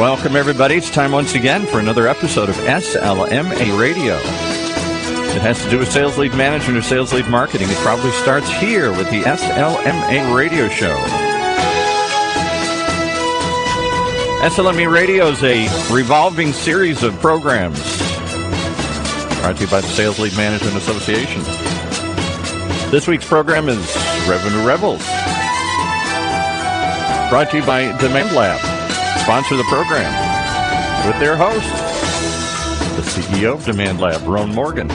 Welcome, everybody. It's time once again for another episode of SLMA Radio. It has to do with sales lead management or sales lead marketing. It probably starts here with the SLMA Radio Show. SLMA Radio is a revolving series of programs brought to you by the Sales Lead Management Association. This week's program is Revenue Rebels, brought to you by Demand Lab, sponsor the program, with their host, the CEO of Demand Lab, Rhoan Morgan.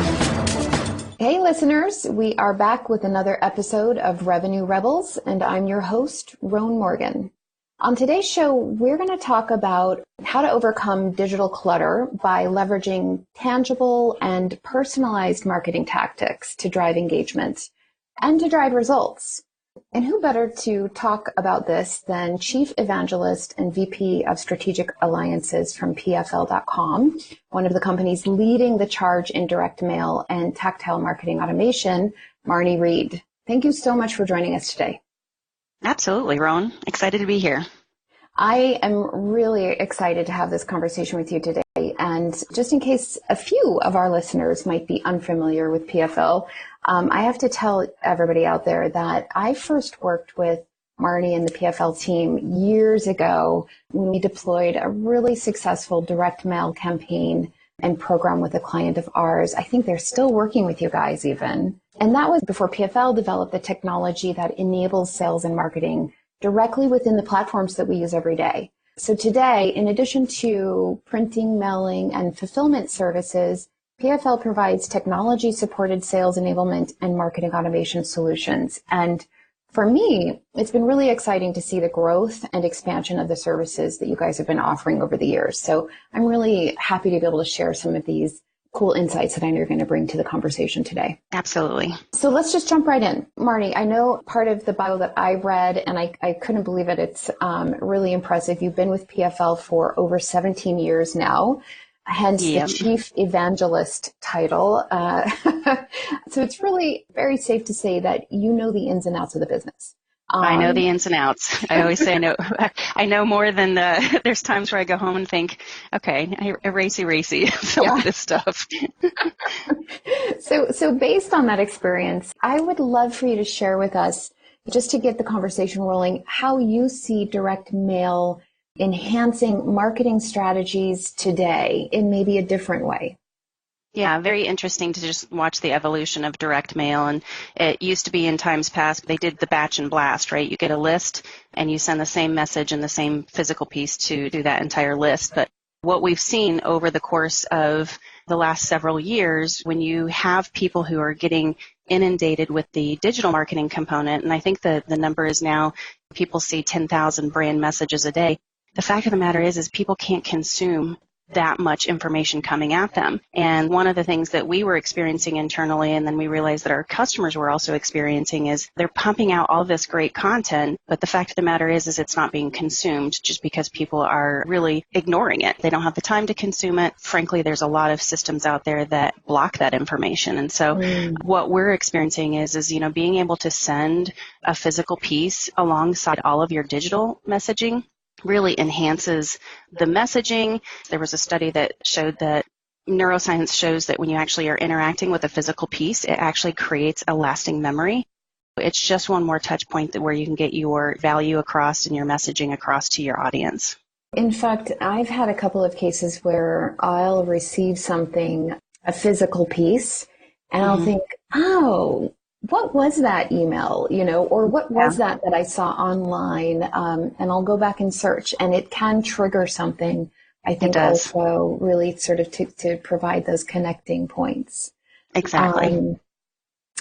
Hey listeners, we are back with another episode of Revenue Rebels, and I'm your host, Rhoan Morgan. On today's show, we're going to talk about how to overcome digital clutter by leveraging tangible and personalized marketing tactics to drive engagement and to drive results. And who better to talk about this than Chief Evangelist and VP of Strategic Alliances from PFL.com, one of the companies leading the charge in direct mail and tactile marketing automation, Marne Reed. Thank you so much for joining us today. Absolutely, Rhoan. Excited to be here. I am really excited to have this conversation with you today. And just in case a few of our listeners might be unfamiliar with PFL, I have to tell everybody out there that I first worked with Marne and the PFL team years ago when we deployed a really successful direct mail campaign and program with a client of ours. I think they're still working with you guys even. And that was before PFL developed the technology that enables sales and marketing directly within the platforms that we use every day. So today, in addition to printing, mailing, and fulfillment services, PFL provides technology-supported sales enablement and marketing automation solutions. And for me, it's been really exciting to see the growth and expansion of the services that you guys have been offering over the years. So I'm really happy to be able to share some of these cool insights that I know you're going to bring to the conversation today. Absolutely. So let's just jump right in. Marne, I know part of the bio that I read, and I couldn't believe it. It's really impressive. You've been with PFL for over 17 years now, hence the Chief Evangelist title. So it's really very safe to say that you know the ins and outs of the business. I know the ins and outs. I always say I know more than there's times where I go home and think, okay, racy, some of this stuff. So based on that experience, I would love for you to share with us, just to get the conversation rolling, how you see direct mail enhancing marketing strategies today in maybe a different way. Yeah, very interesting to just watch the evolution of direct mail. And it used to be in times past, they did the batch and blast, right? You get a list and you send the same message and the same physical piece to do that entire list. But what we've seen over the course of the last several years, when you have people who are getting inundated with the digital marketing component, and I think the number is now people see 10,000 brand messages a day. The fact of the matter is people can't consume that much information coming at them. And one of the things that we were experiencing internally, and then we realized that our customers were also experiencing, is they're pumping out all this great content, but the fact of the matter is it's not being consumed just because people are really ignoring it. They don't have the time to consume it. Frankly, there's a lot of systems out there that block that information. And so what we're experiencing is being able to send a physical piece alongside all of your digital messaging really enhances the messaging. There was a study that showed that neuroscience shows that when you actually are interacting with a physical piece, it actually creates a lasting memory. It's just one more touch point where you can get your value across and your messaging across to your audience. In fact, I've had a couple of cases where I'll receive something, a physical piece, and I'll think, oh, what was that email, or what was that I saw online? And I'll go back and search, and it can trigger something, I think, also really sort of to provide those connecting points. Exactly.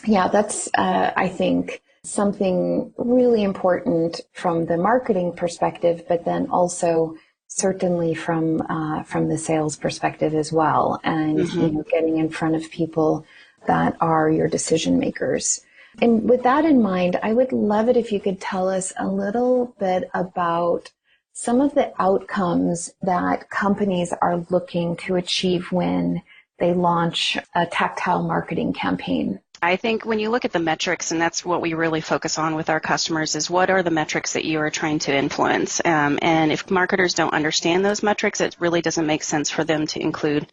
That's, I think, something really important from the marketing perspective, but then also certainly from the sales perspective as well. And, getting in front of people that are your decision makers. And with that in mind, I would love it if you could tell us a little bit about some of the outcomes that companies are looking to achieve when they launch a tactile marketing campaign. I think when you look at the metrics, and that's what we really focus on with our customers, is what are the metrics that you are trying to influence? And if marketers don't understand those metrics, it really doesn't make sense for them to include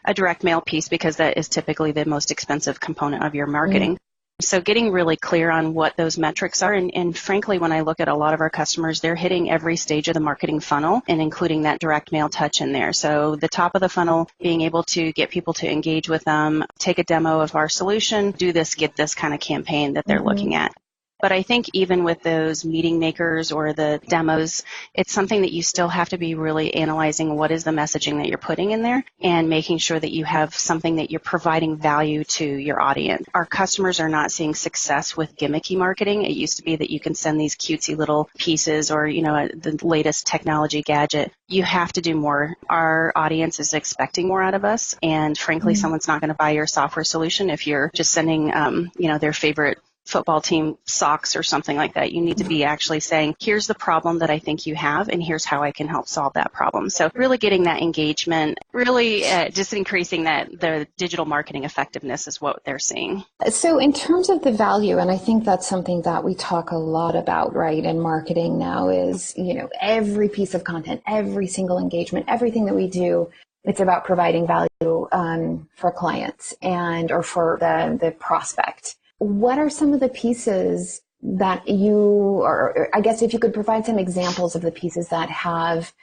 a direct mail piece, because that is typically the most expensive component of your marketing. So getting really clear on what those metrics are, and frankly, when I look at a lot of our customers, they're hitting every stage of the marketing funnel and including that direct mail touch in there. So the top of the funnel, being able to get people to engage with them, take a demo of our solution, do this, get this kind of campaign that they're looking at. But I think even with those meeting makers or the demos, it's something that you still have to be really analyzing what is the messaging that you're putting in there and making sure that you have something that you're providing value to your audience. Our customers are not seeing success with gimmicky marketing. It used to be that you can send these cutesy little pieces or, the latest technology gadget. You have to do more. Our audience is expecting more out of us. And frankly, someone's not going to buy your software solution if you're just sending, their favorite football team socks or something like that. You need to be actually saying, here's the problem that I think you have, and here's how I can help solve that problem. So really getting that engagement, really just increasing the digital marketing effectiveness is what they're seeing. So in terms of the value, and I think that's something that we talk a lot about, right, in marketing now is, every piece of content, every single engagement, everything that we do, it's about providing value for clients or for the prospect. What are some of the pieces that or I guess if you could provide some examples of the pieces that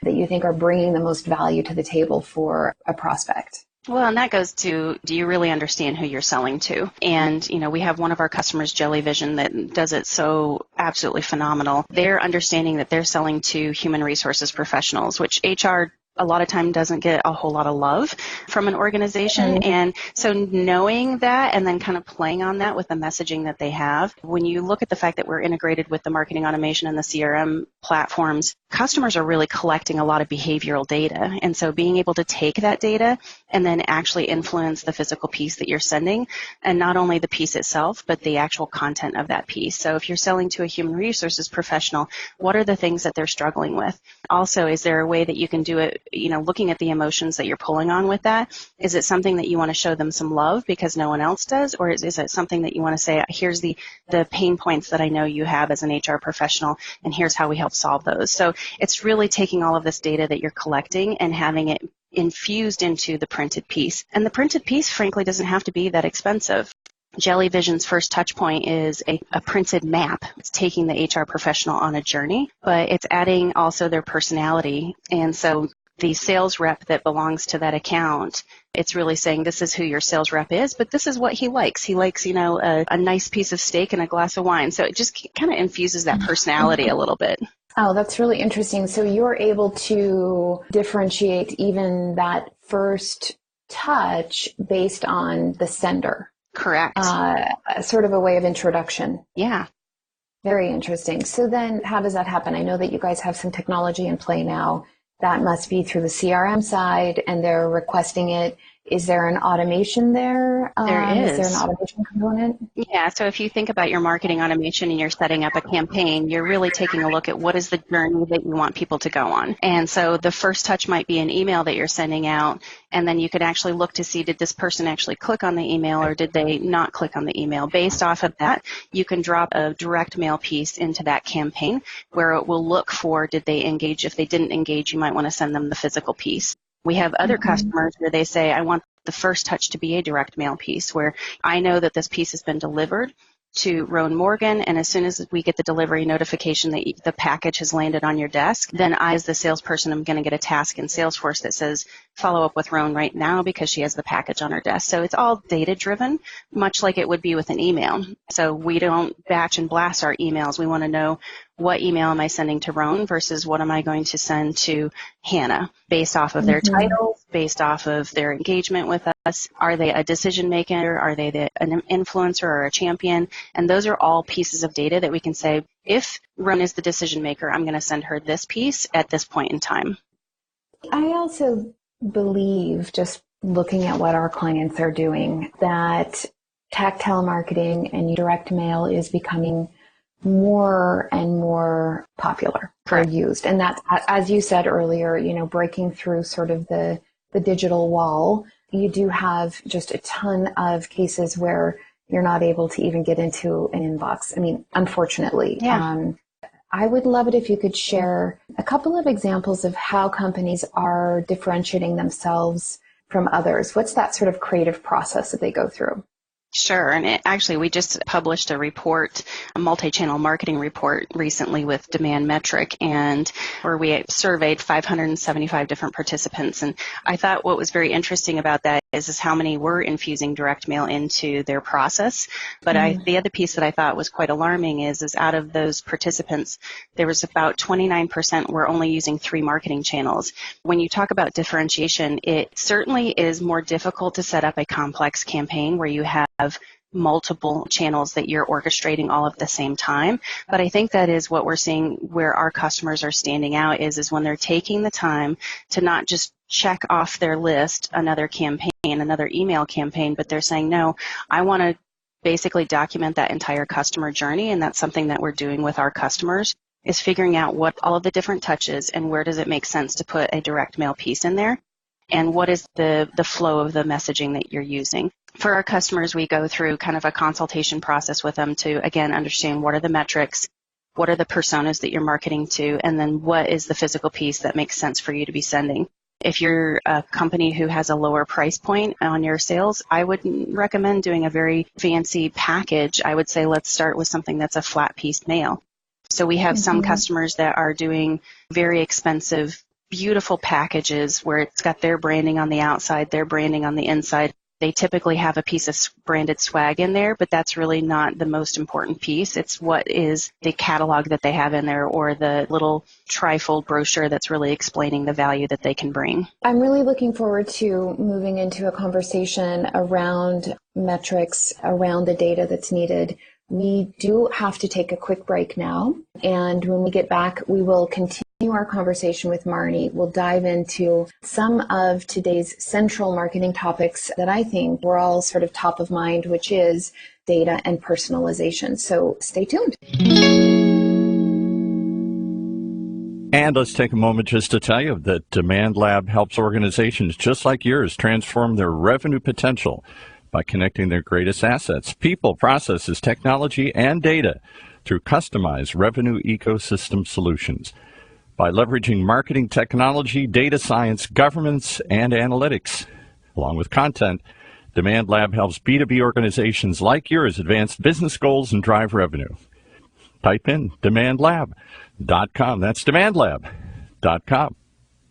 you think are bringing the most value to the table for a prospect? Well, and that goes to, do you really understand who you're selling to? And, we have one of our customers, Jellyvision, that does it so absolutely phenomenal. They're understanding that they're selling to human resources professionals, which HR a lot of time doesn't get a whole lot of love from an organization. And so knowing that and then kind of playing on that with the messaging that they have, when you look at the fact that we're integrated with the marketing automation and the CRM platforms, customers are really collecting a lot of behavioral data. And so being able to take that data and then actually influence the physical piece that you're sending, and not only the piece itself, but the actual content of that piece. So if you're selling to a human resources professional, what are the things that they're struggling with? Also, is there a way that you can do it, looking at the emotions that you're pulling on with that? Is it something that you want to show them some love because no one else does? Or is it something that you want to say, here's the pain points that I know you have as an HR professional, and here's how we help solve those? So it's really taking all of this data that you're collecting and having it infused into the printed piece. And the printed piece, frankly, doesn't have to be that expensive. Jellyvision's first touch point is a printed map. It's taking the HR professional on a journey, but it's adding also their personality. And so the sales rep that belongs to that account, it's really saying this is who your sales rep is, but this is what he likes. He likes, a nice piece of steak and a glass of wine. So it just kind of infuses that personality a little bit. Oh, that's really interesting. So you're able to differentiate even that first touch based on the sender. Correct. Sort of a way of introduction. Yeah. Very interesting. So then how does that happen? I know that you guys have some technology in play now. That must be through the CRM side, and they're requesting it. Is there an automation there? There is. Is there an automation component? Yeah, so if you think about your marketing automation and you're setting up a campaign, you're really taking a look at what is the journey that you want people to go on. And so the first touch might be an email that you're sending out, and then you could actually look to see, did this person actually click on the email or did they not click on the email? Based off of that, you can drop a direct mail piece into that campaign where it will look for, did they engage? If they didn't engage, you might want to send them the physical piece. We have other customers where they say, I want the first touch to be a direct mail piece, where I know that this piece has been delivered to Rhoan Morgan, and as soon as we get the delivery notification that the package has landed on your desk, then I, as the salesperson, am going to get a task in Salesforce that says, follow up with Rhoan right now because she has the package on her desk. So it's all data-driven, much like it would be with an email. So we don't batch and blast our emails. We want to know, what email am I sending to Rhoan versus what am I going to send to Hannah, based off of their titles, based off of their engagement with us. Are they a decision maker? Are they an influencer or a champion? And those are all pieces of data that we can say, if Rhoan is the decision maker, I'm going to send her this piece at this point in time. I also believe, just looking at what our clients are doing, that tactile marketing and direct mail is becoming more and more popular or used. And that's, as you said earlier, breaking through sort of the digital wall. You do have just a ton of cases where, you're not able to even get into an inbox. I mean, unfortunately. Yeah. I would love it if you could share a couple of examples of how companies are differentiating themselves from others. What's that sort of creative process that they go through? Sure. And actually, we just published a report, a multi-channel marketing report recently with Demand Metric, and where we surveyed 575 different participants. And I thought what was very interesting about that is how many were infusing direct mail into their process. But the other piece that I thought was quite alarming is out of those participants, there was about 29% were only using 3 marketing channels. When you talk about differentiation, it certainly is more difficult to set up a complex campaign where you have multiple channels that you're orchestrating all at the same time. But I think that is what we're seeing where our customers are standing out is when they're taking the time to not just check off their list another campaign, another email campaign, but they're saying, no, I want to basically document that entire customer journey. And that's something that we're doing with our customers, is figuring out what all of the different touches and where does it make sense to put a direct mail piece in there. And what is the flow of the messaging that you're using. For our customers, we go through kind of a consultation process with them to, again, understand what are the metrics, what are the personas that you're marketing to, and then what is the physical piece that makes sense for you to be sending. If you're a company who has a lower price point on your sales, I would recommend doing a very fancy package. I would say let's start with something that's a flat piece mail. So we have some customers that are doing very expensive, beautiful packages where it's got their branding on the outside, their branding on the inside. They typically have a piece of branded swag in there, but that's really not the most important piece. It's what is the catalog that they have in there or the little trifold brochure that's really explaining the value that they can bring. I'm really looking forward to moving into a conversation around metrics, around the data that's needed. We do have to take a quick break now, and when we get back, we will continue our conversation with Marne. We'll dive into some of today's central marketing topics that I think were all sort of top of mind, which is data and personalization. So stay tuned. And let's take a moment just to tell you that Demand Lab helps organizations just like yours transform their revenue potential by connecting their greatest assets, people, processes, technology, and data through customized revenue ecosystem solutions. By leveraging marketing technology, data science, governance, and analytics, along with content, Demand Lab helps B2B organizations like yours advance business goals and drive revenue. Type in demandlab.com. That's demandlab.com.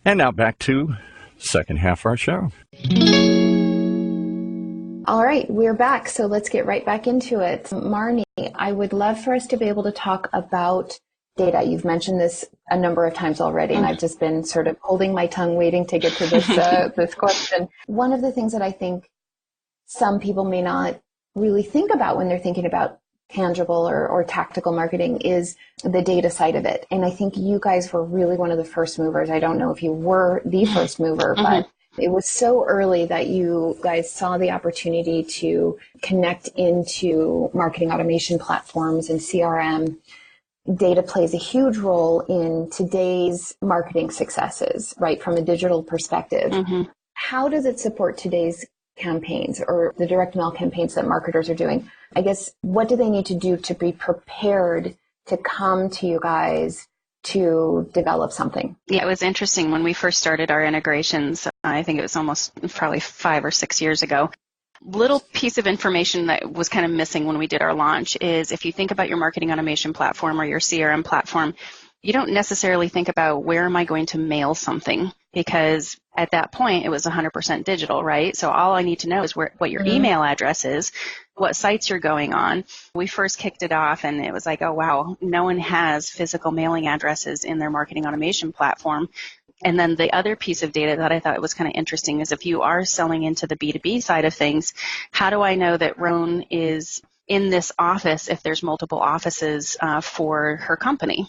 And now back to the second half of our show. All right, we're back, so let's get right back into it. Marne, I would love for us to be able to talk about data. You've mentioned this a number of times already, and I've just been sort of holding my tongue waiting to get to this this question. One of the things that I think some people may not really think about when they're thinking about tangible or tactical marketing is the data side of it. And I think you guys were really one of the first movers. I don't know if you were the first mover, but it was so early that you guys saw the opportunity to connect into marketing automation platforms and CRM. Data plays a huge role in today's marketing successes, right, from a digital perspective. How does it support today's campaigns or the direct mail campaigns that marketers are doing? I guess, what do they need to do to be prepared to come to you guys to develop something? Yeah, it was interesting when we first started our integrations. I think it was almost probably 5 or 6 years ago. Little piece of information that was kind of missing when we did our launch is if you think about your marketing automation platform or your CRM platform, you don't necessarily think about where am I going to mail something, because at that point it was 100% digital, right? So all I need to know is what your email address is, what sites you're going on. We first kicked it off and it was like, oh wow, no one has physical mailing addresses in their marketing automation platform. And then the other piece of data that I thought was kind of interesting is if you are selling into the B2B side of things, how do I know that Rhoan is in this office if there's multiple offices for her company?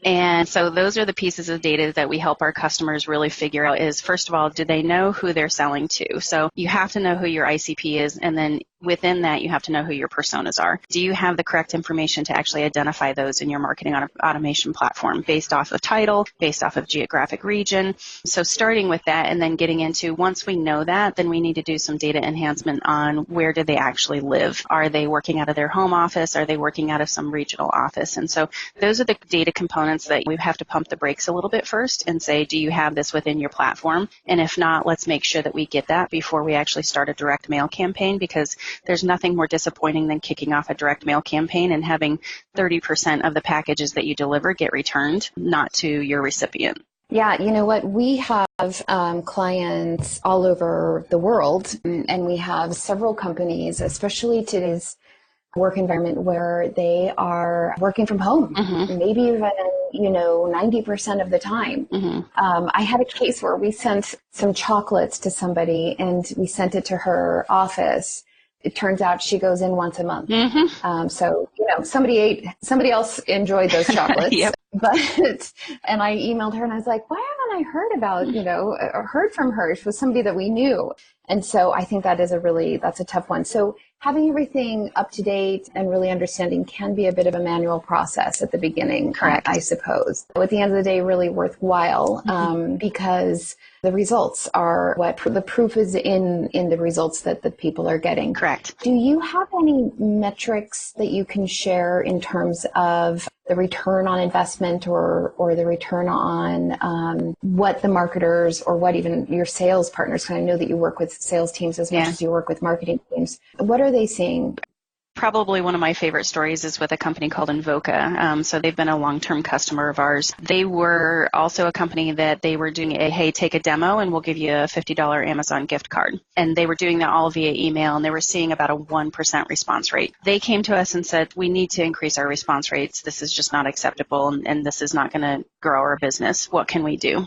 And so those are the pieces of data that we help our customers really figure out is, first of all, do they know who they're selling to? So you have to know who your ICP is, and then within that, you have to know who your personas are. Do you have the correct information to actually identify those in your marketing automation platform based off of title, based off of geographic region? So starting with that and then getting into, once we know that, then we need to do some data enhancement on where do they actually live. Are they working out of their home office? Are they working out of some regional office? And so those are the data components that we have to pump the brakes a little bit first and say, do you have this within your platform? And if not, let's make sure that we get that before we actually start a direct mail campaign, because there's nothing more disappointing than kicking off a direct mail campaign and having 30% of the packages that you deliver get returned, not to your recipient. Yeah, you know what? We have clients all over the world, and we have several companies, especially today's work environment, where they are working from home, maybe even, 90% of the time. I had a case where we sent some chocolates to somebody, and we sent it to her office. It turns out she goes in once a month. So, somebody else enjoyed those chocolates. Yep. And I emailed her and I was like, why haven't I heard from her? She was somebody that we knew. And so I think that's a tough one. So having everything up to date and really understanding can be a bit of a manual process at the beginning, correct, I suppose. But at the end of the day, really worthwhile, because the results are the proof is in the results that the people are getting. Correct. Do you have any metrics that you can share in terms of the return on investment or the return on what the marketers or what even your sales partners, because I know that you work with sales teams as much as you work with marketing teams. What are they seeing? Probably one of my favorite stories is with a company called Invoca. So they've been a long-term customer of ours. They were also a company that they were doing take a demo and we'll give you a $50 Amazon gift card. And they were doing that all via email, and they were seeing about a 1% response rate. They came to us and said, we need to increase our response rates. This is just not acceptable, and this is not going to grow our business. What can we do?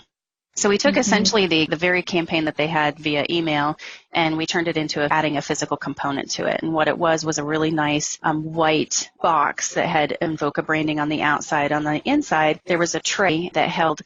So we took essentially the very campaign that they had via email, and we turned it into adding a physical component to it. And what it was a really nice white box that had Invoca branding on the outside. On the inside, there was a tray that held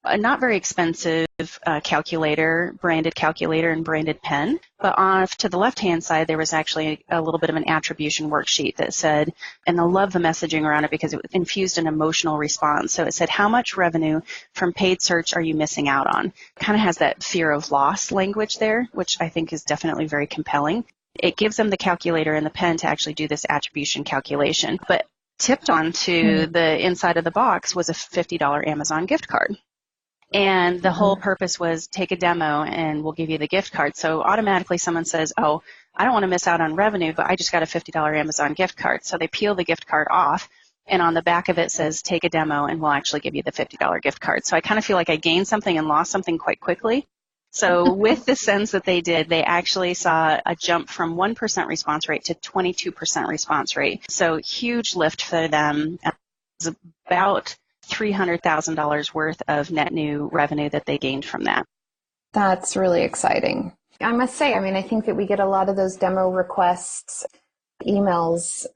a not very expensive branded calculator and branded pen. But off to the left-hand side, there was actually a little bit of an attribution worksheet that said, and I love the messaging around it because it infused an emotional response. So it said, how much revenue from paid search are you missing out on? Kind of has that fear of loss language there, which I think is definitely very compelling. It gives them the calculator and the pen to actually do this attribution calculation. But tipped onto the inside of the box was a $50 Amazon gift card. And the whole purpose was take a demo and we'll give you the gift card. So automatically someone says, oh, I don't want to miss out on revenue, but I just got a $50 Amazon gift card. So they peel the gift card off, and on the back of it says, take a demo and we'll actually give you the $50 gift card. So I kind of feel like I gained something and lost something quite quickly. So with the sends that they did, they actually saw a jump from 1% response rate to 22% response rate. So huge lift for them. It was about $300,000 worth of net new revenue that they gained from that. That's really exciting. I must say, I think that we get a lot of those demo requests, emails,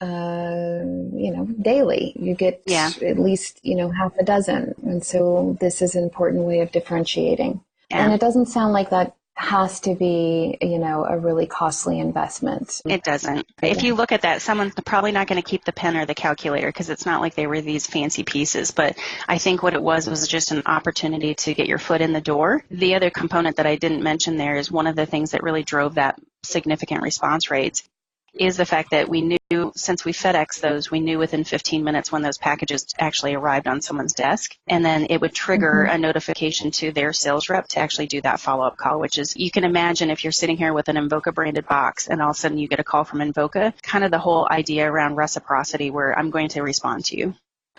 daily. You get at least, half a dozen. And so this is an important way of differentiating. Yeah. And it doesn't sound like that has to be, a really costly investment. It doesn't. If you look at that, someone's probably not going to keep the pen or the calculator because it's not like they were these fancy pieces. But I think what it was just an opportunity to get your foot in the door. The other component that I didn't mention there is one of the things that really drove that significant response rates is the fact that we knew, since we FedEx those, we knew within 15 minutes when those packages actually arrived on someone's desk. And then it would trigger a notification to their sales rep to actually do that follow-up call, which is, you can imagine if you're sitting here with an Invoca branded box and all of a sudden you get a call from Invoca, kind of the whole idea around reciprocity where I'm going to respond to you.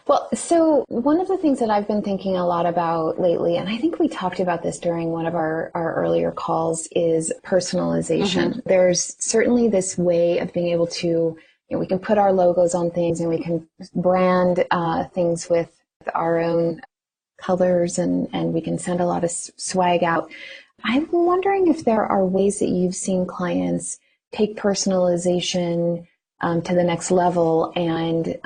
Well, so one of the things that I've been thinking a lot about lately, and I think we talked about this during one of our earlier calls, is personalization. There's certainly this way of being able to, we can put our logos on things and we can brand things with our own colors and we can send a lot of swag out. I'm wondering if there are ways that you've seen clients take personalization to the next level. And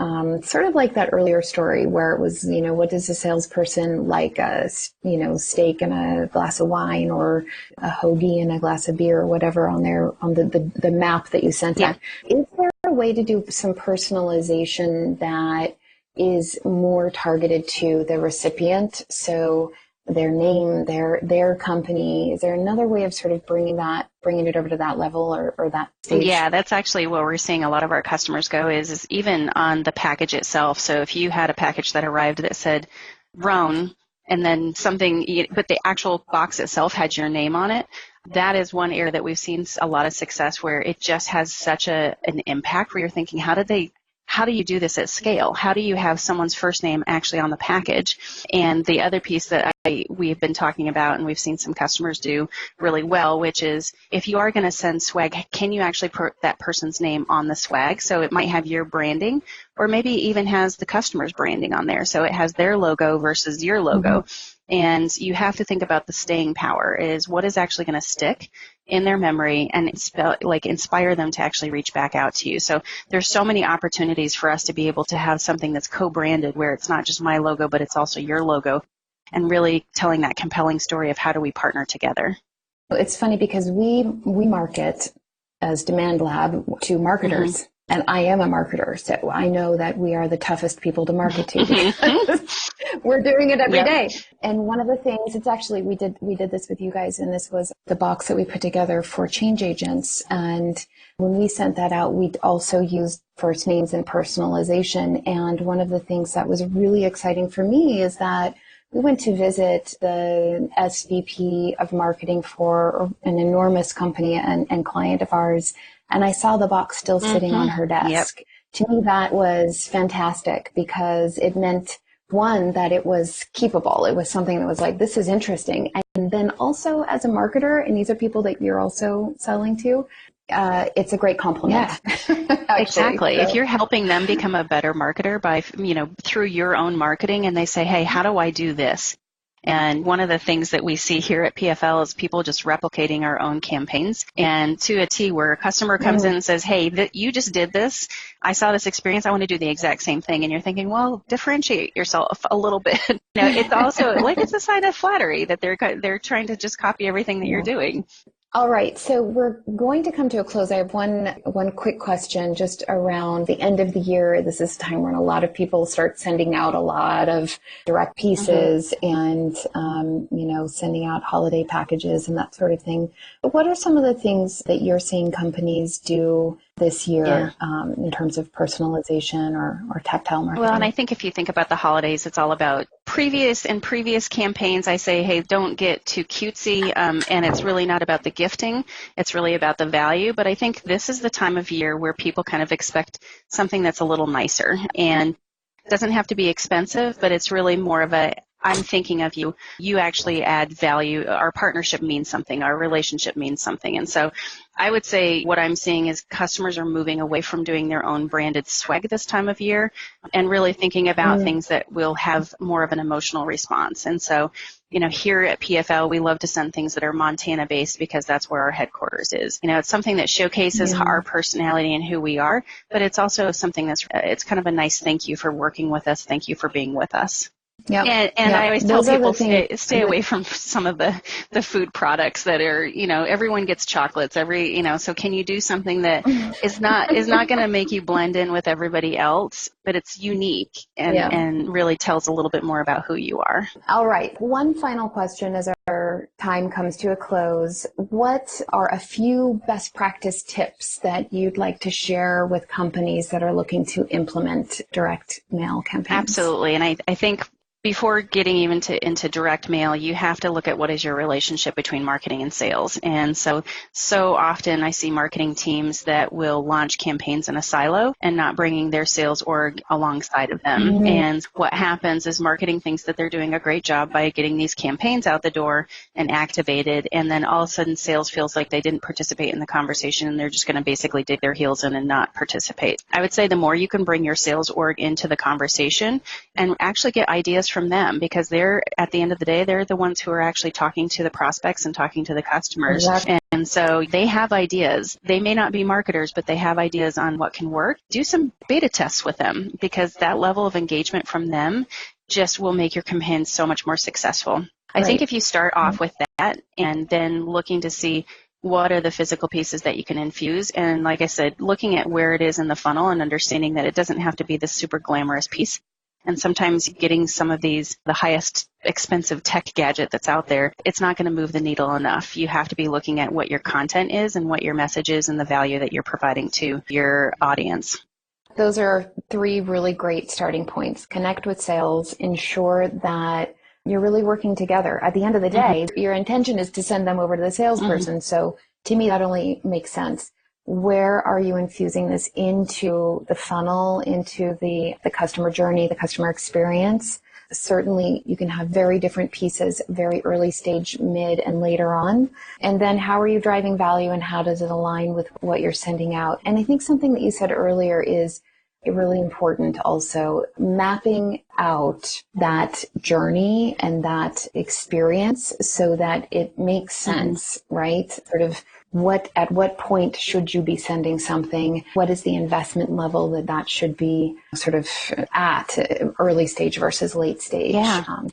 sort of like that earlier story where it was, what does a salesperson like, a steak and a glass of wine, or a hoagie and a glass of beer, or whatever on the map that you sent out. Is there a way to do some personalization that is more targeted to the recipient? So their name, their company. Is there another way of sort of bringing it over to that level or that stage? Yeah, that's actually where we're seeing a lot of our customers go is even on the package itself. So if you had a package that arrived that said Rhoan and then something, but the actual box itself had your name on it, that is one area that we've seen a lot of success where it just has such an impact where you're thinking, how do you do this at scale? How do you have someone's first name actually on the package? And the other piece that we've been talking about and we've seen some customers do really well, which is if you are going to send swag, can you actually put that person's name on the swag? So it might have your branding or maybe even has the customer's branding on there. So it has their logo versus your logo. Mm-hmm. And you have to think about the staying power is what is actually going to stick in their memory and inspire them to actually reach back out to you. So there's so many opportunities for us to be able to have something that's co-branded where it's not just my logo, but it's also your logo, and really telling that compelling story of how do we partner together. It's funny because we market as Demand Lab to marketers. Mm-hmm. And I am a marketer, so I know that we are the toughest people to market to because we're doing it every day. And one of the things, it's actually, we did this with you guys, and this was the box that we put together for change agents. And when we sent that out, we also used first names and personalization. And one of the things that was really exciting for me is that we went to visit the SVP of marketing for an enormous company and client of ours. And I saw the box still sitting on her desk. Yep. To me, that was fantastic because it meant, one, that it was keepable. It was something that was like, this is interesting. And then also as a marketer, and these are people that you're also selling to, it's a great compliment. Yeah. Exactly. So. If you're helping them become a better marketer by, through your own marketing, and they say, hey, how do I do this? And one of the things that we see here at PFL is people just replicating our own campaigns, and to a T where a customer comes in and says, hey, you just did this. I saw this experience. I want to do the exact same thing. And you're thinking, well, differentiate yourself a little bit. It's also like it's a sign of flattery that they're trying to just copy everything that you're doing. All right, so we're going to come to a close. I have one quick question just around the end of the year. This is a time when a lot of people start sending out a lot of direct pieces and, sending out holiday packages and that sort of thing. But what are some of the things that you're seeing companies do this year in terms of personalization or tactile marketing? Well, and I think if you think about the holidays, it's all about previous campaigns. I say, hey, don't get too cutesy, and it's really not about the gifting. It's really about the value. But I think this is the time of year where people kind of expect something that's a little nicer. And it doesn't have to be expensive, but it's really more of I'm thinking of you. You actually add value. Our partnership means something. Our relationship means something. And so I would say what I'm seeing is customers are moving away from doing their own branded swag this time of year and really thinking about things that will have more of an emotional response. And so, here at PFL, we love to send things that are Montana-based because that's where our headquarters is. It's something that showcases our personality and who we are, but it's also something it's kind of a nice thank you for working with us. Thank you for being with us. Yep. And I always tell people stay away from some of the food products that are, everyone gets chocolates so can you do something that is not going to make you blend in with everybody else, but it's unique and really tells a little bit more about who you are. All right. One final question as our time comes to a close. What are a few best practice tips that you'd like to share with companies that are looking to implement direct mail campaigns? Absolutely. And I think before getting even into direct mail, you have to look at what is your relationship between marketing and sales. And so often I see marketing teams that will launch campaigns in a silo and not bringing their sales org alongside of them. Mm-hmm. And what happens is marketing thinks that they're doing a great job by getting these campaigns out the door and activated. And then all of a sudden sales feels like they didn't participate in the conversation and they're just going to basically dig their heels in and not participate. I would say the more you can bring your sales org into the conversation and actually get ideas from them, because they're, at the end of the day, they're the ones who are actually talking to the prospects and talking to the customers. Exactly. And so they have ideas. They may not be marketers, but they have ideas on what can work. Do some beta tests with them, because that level of engagement from them just will make your campaign so much more successful. I think if you start off with that and then looking to see what are the physical pieces that you can infuse, and like I said, looking at where it is in the funnel and understanding that it doesn't have to be this super glamorous piece. And sometimes getting some of these, the highest expensive tech gadget that's out there, it's not going to move the needle enough. You have to be looking at what your content is and what your message is and the value that you're providing to your audience. Those are 3 really great starting points. Connect with sales, ensure that you're really working together. At the end of the day, your intention is to send them over to the salesperson. So to me, that only makes sense. Where are you infusing this into the funnel, into the customer journey, the customer experience? Certainly, you can have very different pieces, very early stage, mid, and later on. And then how are you driving value, and how does it align with what you're sending out? And I think something that you said earlier is really important also, mapping out that journey and that experience so that it makes sense, right? Sort of at what point should you be sending something? What is the investment level that should be sort of at early stage versus late stage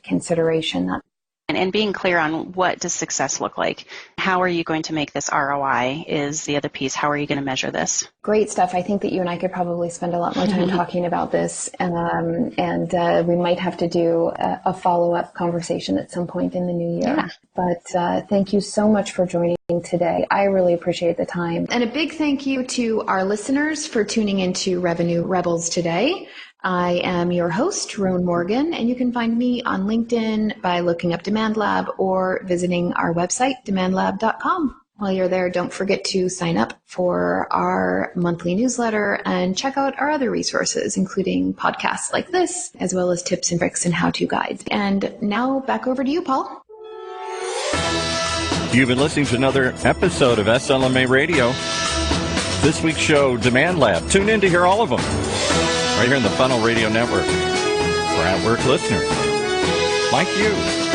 consideration? And being clear on what does success look like. How are you going to make this ROI is the other piece. How are you going to measure this? Great stuff. I think that you and I could probably spend a lot more time talking about this. And we might have to do a follow-up conversation at some point in the new year. Yeah. But thank you so much for joining today. I really appreciate the time. And a big thank you to our listeners for tuning into Revenue Rebels today. I am your host, Rhoan Morgan, and you can find me on LinkedIn by looking up Demand Lab or visiting our website, demandlab.com. While you're there, don't forget to sign up for our monthly newsletter and check out our other resources, including podcasts like this, as well as tips and tricks and how-to guides. And now back over to you, Paul. You've been listening to another episode of SLMA Radio. This week's show, Demand Lab. Tune in to hear all of them. Right here in the Funnel Radio Network for at-work listeners like you.